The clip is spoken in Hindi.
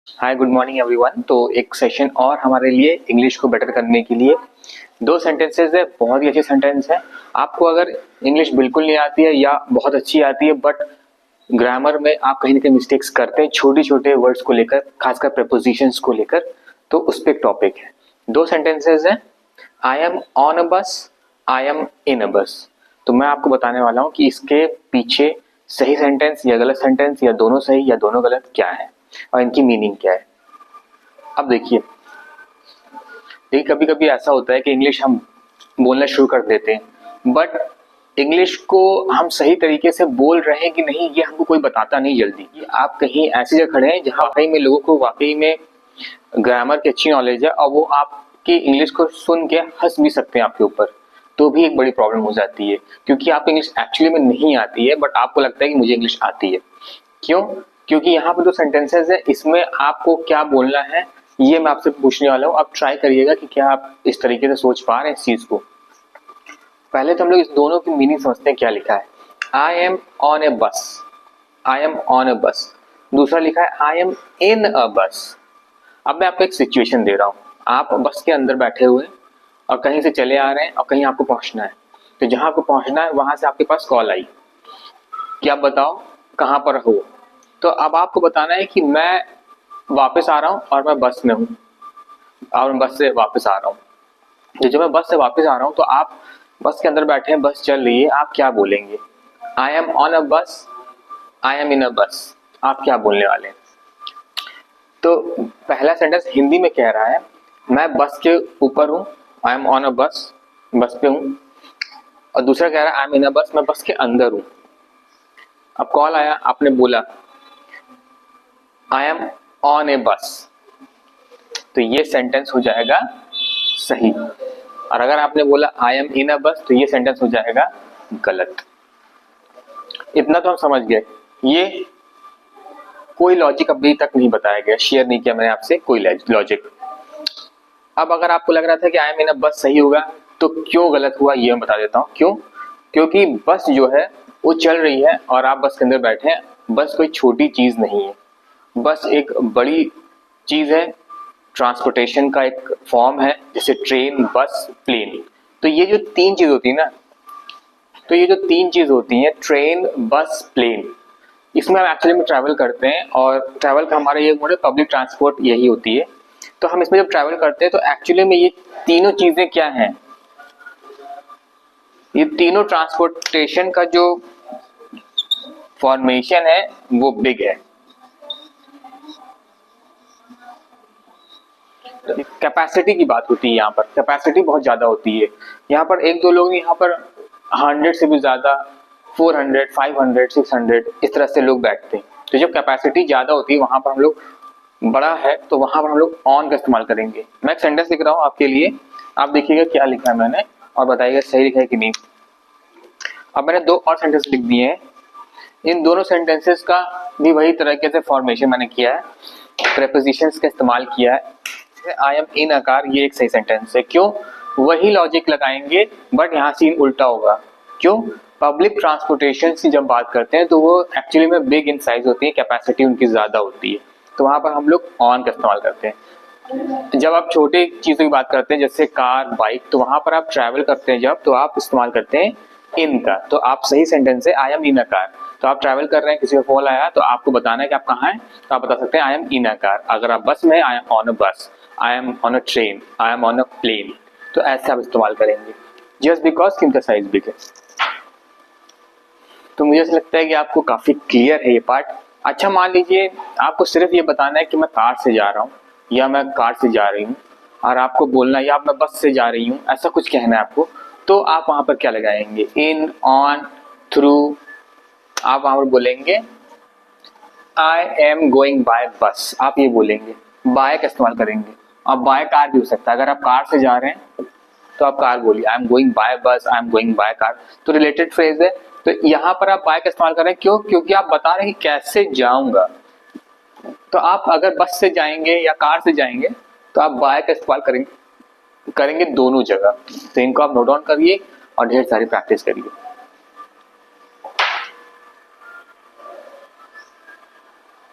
हाय, गुड मॉर्निंग एवरीवन। तो एक सेशन और हमारे लिए इंग्लिश को बेटर करने के लिए दो सेंटेंसेस है, बहुत ही अच्छे सेंटेंस है। आपको अगर इंग्लिश बिल्कुल नहीं आती है या बहुत अच्छी आती है बट ग्रामर में आप कहीं ना कहीं मिस्टेक्स करते हैं छोटे छोटे वर्ड्स को लेकर, खासकर प्रेपोजिशंस को लेकर, तो उस पर एक टॉपिक है। दो सेंटेंसेस है, आई am on a bus, I M इन अ बस। तो मैं आपको बताने वाला हूँ कि इसके पीछे सही सेंटेंस या गलत सेंटेंस या दोनों सही या दोनों गलत क्या है और इनकी मीनिंग क्या है। अब देखिए, कभी कभी ऐसा होता है कि इंग्लिश हम बोलना शुरू कर देते हैं बट इंग्लिश को हम सही तरीके से बोल रहे हैं कि नहीं ये हमको कोई बताता नहीं जल्दी। आप कहीं ऐसी जगह खड़े हैं जहाँ वाकई में लोगों को वाकई में ग्रामर की अच्छी नॉलेज है और वो आपकी इंग्लिश को सुन के हंस भी सकते हैं आपके ऊपर, तो भी एक बड़ी प्रॉब्लम हो जाती है क्योंकि आपको इंग्लिश एक्चुअली में नहीं आती है बट आपको लगता है कि मुझे इंग्लिश आती है। क्यों? क्योंकि यहाँ पे जो सेंटेंसेस है इसमें आपको क्या बोलना है ये मैं आपसे पूछने वाला हूँ। आप ट्राई करिएगा कि क्या आप इस तरीके से सोच पा रहे हैं इस चीज को। पहले तो हम लोग इस दोनों की मीनिंग समझते हैं क्या लिखा है। आई एम ऑन ए बस, आई एम ऑन ए बस। दूसरा लिखा है आई एम इन अ बस। अब मैं आपको एक सिचुएशन दे रहा हूँ, आप बस के अंदर बैठे हुए और कहीं से चले आ रहे हैं और कहीं आपको पहुंचना है। तो जहां आपको पहुंचना है वहां से आपके पास कॉल आई कि आप बताओ कहाँ पर हो। तो अब आपको बताना है कि मैं वापस आ रहा हूँ और मैं बस में हूँ और मैं बस से वापस आ रहा हूँ। तो जब मैं बस से वापस आ रहा हूँ तो आप बस के अंदर बैठे हैं, बस चल रही है, आप क्या बोलेंगे? आई am on a bus, I M इन अ बस। आप क्या बोलने वाले हैं? तो पहला सेंटेंस हिंदी में कह रहा है मैं बस के ऊपर हूँ, आई एम ऑन अ बस, बस पे हूँ। और दूसरा कह रहा है आई एम इन अ बस, मैं बस के अंदर हूँ। अब कॉल आया, आपने बोला आई एम ऑन ए बस, तो ये सेंटेंस हो जाएगा सही। और अगर आपने बोला आई एम इन अ बस तो ये सेंटेंस हो जाएगा गलत। इतना तो हम समझ गए। ये कोई लॉजिक अभी तक नहीं बताया गया, शेयर नहीं किया मैंने आपसे कोई लॉजिक। अब अगर आपको लग रहा था कि आई एम इन अ बस सही होगा तो क्यों गलत हुआ ये मैं बता देता हूँ। क्यों? क्योंकि बस जो है वो चल रही है और आप बस के अंदर बैठे हैं। बस कोई छोटी चीज नहीं है, बस एक बड़ी चीज है, ट्रांसपोर्टेशन का एक फॉर्म है, जैसे ट्रेन, बस, प्लेन। तो ये जो तीन चीज होती है ना, तो ये जो तीन चीज होती है ट्रेन, बस, प्लेन, इसमें हम एक्चुअली में ट्रैवल करते हैं और ट्रैवल का हमारा ये मोड है, पब्लिक ट्रांसपोर्ट यही होती है। तो हम इसमें जब ट्रैवल करते हैं तो एक्चुअली में ये तीनों चीजें क्या हैं? ये तीनों ट्रांसपोर्टेशन का जो फॉर्मेशन है वो बिग है। कैपेसिटी की बात होती है, यहाँ पर कैपेसिटी बहुत ज्यादा होती है। यहाँ पर एक दो लोग, यहाँ पर 100 से भी ज्यादा, 400, 500, 600 इस तरह से लोग बैठते हैं। तो जब कैपेसिटी ज्यादा होती है वहां पर हम लोग, बड़ा है तो वहां पर हम लोग ऑन का इस्तेमाल करेंगे। मैं एक सेंटेंस लिख रहा हूँ आपके लिए, आप देखिएगा क्या लिखा है मैंने और बताइएगा सही लिखा है कि नहीं। अब मैंने दो और सेंटेंस लिख दिए हैं, इन दोनों सेंटेंसेस का भी वही तरीके से फॉर्मेशन मैंने किया है, प्रेपोजिशंस का इस्तेमाल किया है। आई एम इन आकार ये एक सही सेंटेंस है। क्यों? वही लॉजिक लगाएंगे बट यहाँ सीन उल्टा होगा। क्यों? पब्लिक ट्रांसपोर्टेशन की जब बात करते हैं तो वो एक्चुअली में बिग इन साइज होती है, कैपेसिटी उनकी ज्यादा होती है, तो वहां पर हम लोग ऑन का इस्तेमाल करते हैं। जब आप छोटे चीजों की बात करते हैं जैसे कार, बाइक, तो वहां पर आप ट्रैवल करते हैं जब, तो आप इस्तेमाल करते हैं इन का। तो आप सही सेंटेंस है I am in a car. तो आप ट्रैवल कर रहे हैं, किसी का कॉल आया तो आपको बताना है कि आप कहाँ हैं, तो आप बता सकते हैं I am in a car. अगर आप बस में, आई am on a bus, I am on a train, I am on a plane. तो ऐसे आप इस्तेमाल करेंगे जस्ट बिकॉज कि इनका साइज बिग है। तो मुझे ऐसा लगता है कि आपको काफी क्लियर है ये पार्ट। अच्छा, मान लीजिए आपको सिर्फ ये बताना है कि मैं कार से जा रहा हूँ या मैं कार से जा रही हूँ, और आपको बोलना है या मैं बस से जा रही हूँ, ऐसा कुछ कहना है आपको, तो आप वहां पर क्या लगाएंगे? इन, ऑन, थ्रू। आप वहां पर बोलेंगे आई एम गोइंग बाय बस, आप ये बोलेंगे, बाय का इस्तेमाल करेंगे। अब बाय कार भी हो सकता है, अगर आप कार से जा रहे हैं तो आप कार बोलिए, आई एम गोइंग बाय बस, I am going by car, तो रिलेटेड फ्रेज है। तो यहाँ पर आप बाय का इस्तेमाल कर रहे हैं। क्यों? क्योंकि आप बता रहे हैं कि कैसे जाऊंगा। तो आप अगर बस से जाएंगे या कार से जाएंगे तो आप बाय का इस्तेमाल करेंगे दोनों जगह। तो इनको आप नोट डाउन करिए और ढेर सारी प्रैक्टिस करिए।